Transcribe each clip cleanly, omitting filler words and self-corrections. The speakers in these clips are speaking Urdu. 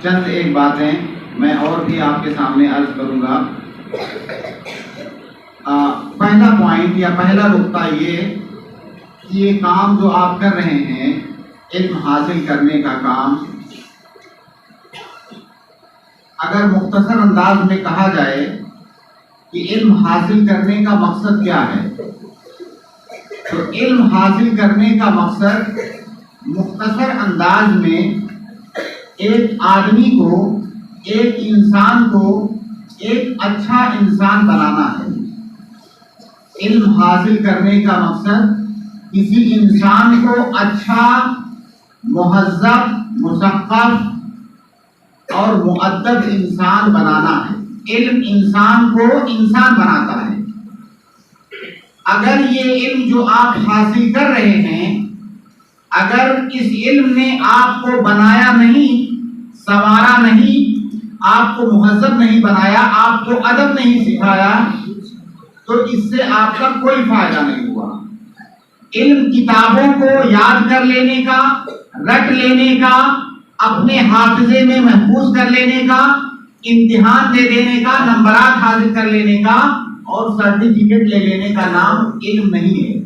چند ایک باتیں میں اور بھی آپ کے سامنے عرض کروں گا۔ پہلا پوائنٹ یا پہلا نقطہ یہ کہ یہ کام جو آپ کر رہے ہیں، علم حاصل کرنے کا کام، اگر مختصر انداز میں کہا جائے کہ علم حاصل کرنے کا مقصد کیا ہے، تو علم حاصل کرنے کا مقصد مختصر انداز میں ایک آدمی کو، ایک انسان کو ایک اچھا انسان بنانا ہے۔ علم حاصل کرنے کا مقصد کسی انسان کو اچھا، مہذب، مثقف اور مؤدب انسان بنانا ہے۔ علم انسان کو انسان بناتا ہے۔ اگر یہ علم جو آپ حاصل کر رہے ہیں، اگر اس علم نے آپ کو بنایا نہیں، سنوارا نہیں، آپ کو مہذب نہیں بنایا، آپ کو ادب نہیں سکھایا، تو اس سے آپ کا کوئی فائدہ نہیں ہوا۔ علم کتابوں کو یاد کر لینے کا، رٹ لینے کا، اپنے حافظے میں محفوظ کر لینے کا، امتحان دے دینے کا، نمبرات حاصل کر لینے کا اور سرٹیفکیٹ لے لینے کا نام علم نہیں ہے۔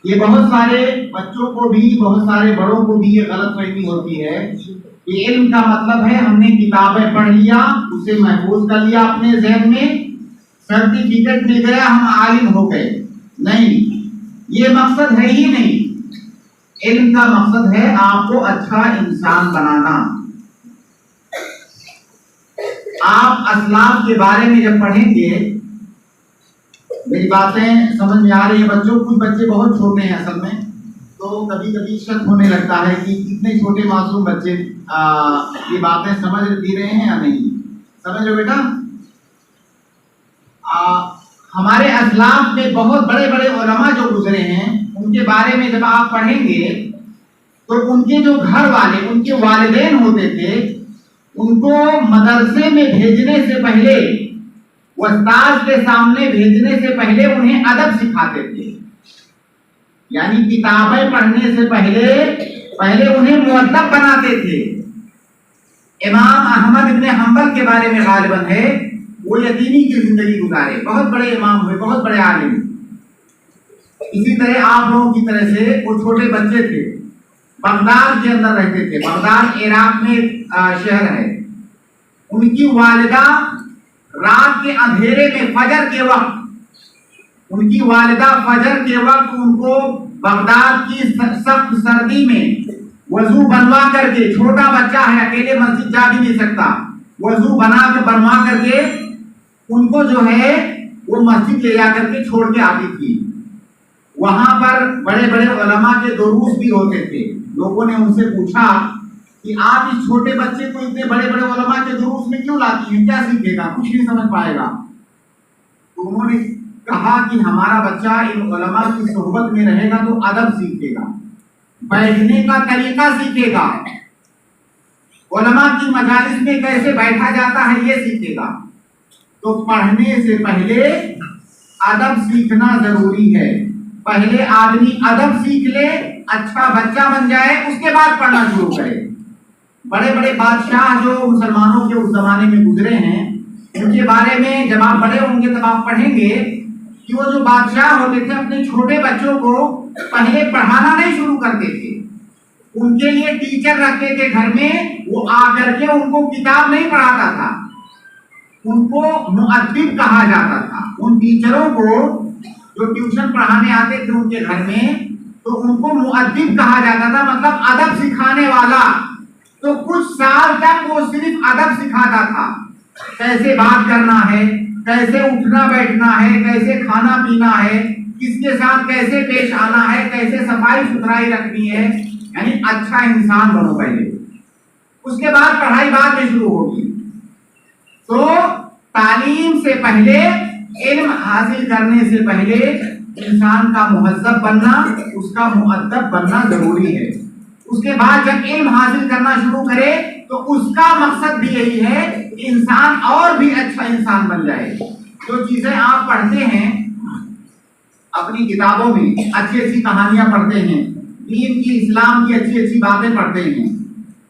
یہ بہت سارے بچوں کو بھی، بہت سارے بڑوں کو بھی یہ غلط فہمی ہوتی ہے کہ علم کا مطلب ہے ہم نے کتابیں پڑھ لیا، اسے محفوظ کر لیا اپنے ذہن میں، سرٹیفکیٹ مل گیا، ہم عالم ہو گئے۔ نہیں، یہ مقصد ہے ہی نہیں۔ علم کا مقصد ہے آپ کو اچھا انسان بنانا۔ آپ اسلاف کے بارے میں جب پڑھیں گے، میری باتیں سمجھ میں آ رہی ہیں بچوں؟ کچھ بچے بہت چھوٹے ہیں اصل میں، تو کبھی کبھی شک ہونے لگتا ہے کہ اتنے چھوٹے معصوم بچے یہ باتیں سمجھ بھی رہے ہیں یا نہیں۔ سمجھ لو بیٹا، ہمارے اسلاف میں بہت بڑے بڑے علماء جو گزرے ہیں، ان کے بارے میں جب آپ پڑھیں گے تو ان کے جو گھر والے، ان کے والدین ہوتے تھے، ان کو مدرسے میں بھیجنے سے پہلے، استاد کے سامنے بھیجنے سے پہلے انہیں ادب سکھاتے تھے۔ یعنی کتابیں پڑھنے سے پہلے انہیں مؤدب بناتے تھے۔ امام احمد ابن حنبل کے بارے میں غالباً ہے، وہ یتیمی کی زندگی گزارے، بہت بڑے امام ہوئے، بہت بڑے عالم۔ اسی طرح آپ لوگوں کی طرح سے وہ چھوٹے بچے تھے، بغداد کے اندر رہتے تھے۔ بغداد عراق میں شہر ہے۔ ان کی والدہ رات کے اندھیرے میں فجر کے وقت، ان کی والدہ فجر کے وقت ان کو بغداد کی سخت سردی میں وضو بنوا کر کے، چھوٹا بچہ ہے، اکیلے مسجد جا بھی نہیں سکتا، وضو بنوا کر کے ان کو جو ہے وہ مسجد لے جا کر کے چھوڑ کے آتی تھی۔ وہاں پر بڑے بڑے علماء کے دروس بھی ہوتے تھے۔ لوگوں نے ان سے پوچھا کہ آپ اس چھوٹے بچے کو اتنے بڑے بڑے علماء کے دروس میں کیوں لاتی ہیں، کیا سیکھے گا، کچھ نہیں سمجھ پائے گا۔ تو انہوں نے کہا کہ ہمارا بچہ ان علماء کی صحبت میں رہے گا تو ادب سیکھے گا، بیٹھنے کا طریقہ سیکھے گا، علماء کی مجالس میں کیسے بیٹھا جاتا ہے یہ سیکھے گا۔ تو پڑھنے سے پہلے ادب سیکھنا ضروری ہے۔ پہلے آدمی ادب سیکھ لے، اچھا بچہ بن جائے، اس کے بعد پڑھنا شروع کرے۔ بڑے بڑے بادشاہ جو مسلمانوں کے اس زمانے میں گزرے ہیں، ان کے بارے میں جب آپ بڑے ہوں گے تب آپ پڑھیں گے کہ وہ جو بادشاہ ہوتے تھے اپنے چھوٹے بچوں کو پہلے پڑھانا نہیں شروع کرتے تھے۔ ان کے لیے ٹیچر رکھتے تھے گھر میں، وہ آ کر کے ان کو کتاب نہیں پڑھاتا تھا، ان کو مؤدب کہا جاتا تھا۔ ان ٹیچروں کو جو ٹیوشن پڑھانے آتے تھے ان کے گھر میں، تو ان کو مؤدب کہا جاتا تھا، مطلب ادب سکھانے والا۔ تو کچھ سال تک وہ صرف ادب سکھاتا تھا، کیسے بات کرنا ہے، کیسے اٹھنا بیٹھنا ہے، کیسے کھانا پینا ہے، کس کے ساتھ کیسے پیش آنا ہے، کیسے صفائی ستھرائی رکھنی ہے، یعنی اچھا انسان بنو پہلے، اس کے بعد پڑھائی بعد میں شروع ہوگی۔ تو تعلیم سے پہلے، علم حاصل کرنے سے پہلے انسان کا مہذب بننا، اس کا مؤدب بننا ضروری ہے۔ اس کے بعد جب علم حاصل کرنا شروع کرے تو اس کا مقصد بھی یہی ہے کہ انسان اور بھی اچھا انسان بن جائے۔ جو چیزیں آپ پڑھتے ہیں اپنی کتابوں میں، اچھی اچھی کہانیاں پڑھتے ہیں، دین کی، اسلام کی اچھی اچھی باتیں پڑھتے ہیں،